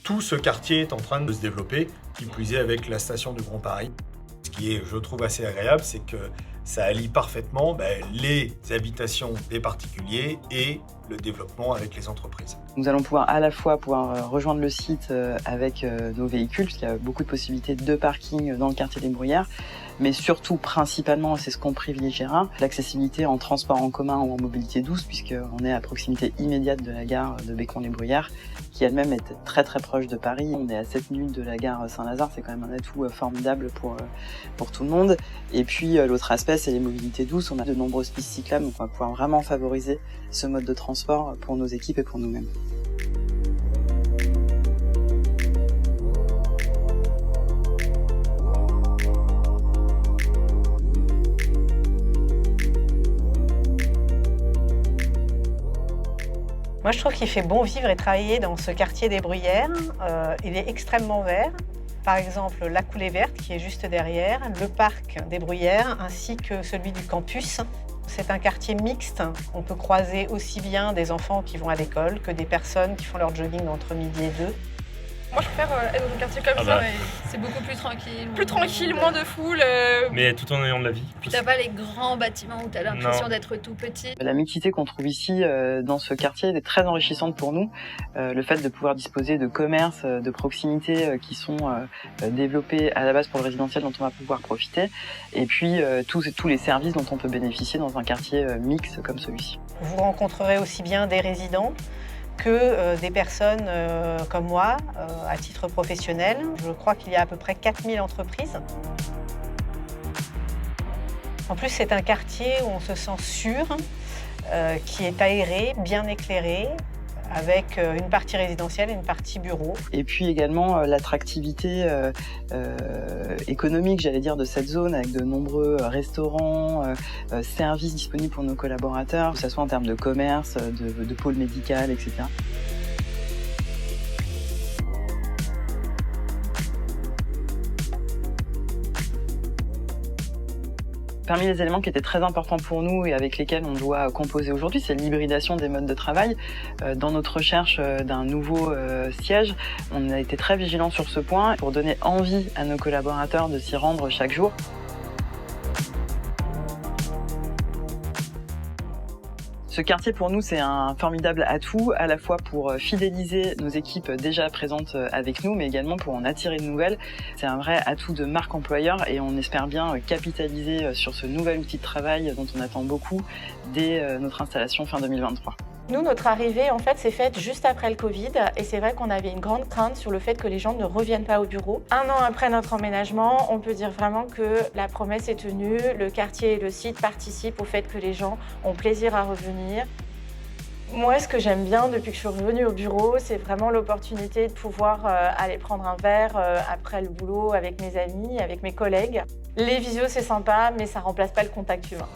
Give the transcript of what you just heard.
Tout ce quartier est en train de se développer, qui plus est avec la station du Grand Paris. Ce qui est, je trouve, assez agréable, c'est que ça allie parfaitement les habitations des particuliers et le développement avec les entreprises. Nous allons pouvoir à la fois rejoindre le site avec nos véhicules, puisqu'il y a beaucoup de possibilités de parking dans le quartier des Bruyères, mais surtout, principalement, c'est ce qu'on privilégiera, l'accessibilité en transport en commun ou en mobilité douce, puisqu'on est à proximité immédiate de la gare de Bécon-les-Bruyères, qui elle-même est très très proche de Paris. On est à 7 minutes de la gare Saint-Lazare, c'est quand même un atout formidable pour tout le monde. Et puis l'autre aspect, c'est les mobilités douces. On a de nombreuses pistes cyclables, donc on va pouvoir vraiment favoriser ce mode de transport pour nos équipes et pour nous-mêmes. Moi, je trouve qu'il fait bon vivre et travailler dans ce quartier des Bruyères. Il est extrêmement vert. Par exemple, la coulée verte qui est juste derrière, le parc des Bruyères ainsi que celui du campus. C'est un quartier mixte. On peut croiser aussi bien des enfants qui vont à l'école que des personnes qui font leur jogging entre midi et 2. Moi, je préfère être dans un quartier comme ça, mais c'est beaucoup plus tranquille. Plus tranquille, moins de foule. Mais tout en ayant de la vie. Puis t'as pas les grands bâtiments où t'as l'impression d'être tout petit. La mixité qu'on trouve ici dans ce quartier est très enrichissante pour nous. Le fait de pouvoir disposer de commerces de proximité qui sont développés à la base pour le résidentiel dont on va pouvoir profiter, et puis tous les services dont on peut bénéficier dans un quartier mixte comme celui-ci. Vous rencontrerez aussi bien des résidents que des personnes comme moi, à titre professionnel. Je crois qu'il y a à peu près 4000 entreprises. En plus, c'est un quartier où on se sent sûr, qui est aéré, bien éclairé, avec une partie résidentielle et une partie bureau. Et puis également l'attractivité économique, j'allais dire, de cette zone, avec de nombreux restaurants, services disponibles pour nos collaborateurs, que ce soit en termes de commerce, de pôle médical, etc. Parmi les éléments qui étaient très importants pour nous et avec lesquels on doit composer aujourd'hui, c'est l'hybridation des modes de travail. Dans notre recherche d'un nouveau siège, on a été très vigilants sur ce point pour donner envie à nos collaborateurs de s'y rendre chaque jour. Ce quartier, pour nous, c'est un formidable atout, à la fois pour fidéliser nos équipes déjà présentes avec nous, mais également pour en attirer de nouvelles. C'est un vrai atout de marque employeur et on espère bien capitaliser sur ce nouvel outil de travail dont on attend beaucoup dès notre installation fin 2023. Nous, notre arrivée, en fait, s'est faite juste après le Covid et c'est vrai qu'on avait une grande crainte sur le fait que les gens ne reviennent pas au bureau. 1 an après notre emménagement, on peut dire vraiment que la promesse est tenue, le quartier et le site participent au fait que les gens ont plaisir à revenir. Moi, ce que j'aime bien depuis que je suis revenue au bureau, c'est vraiment l'opportunité de pouvoir aller prendre un verre après le boulot avec mes amis, avec mes collègues. Les visios, c'est sympa, mais ça remplace pas le contact humain.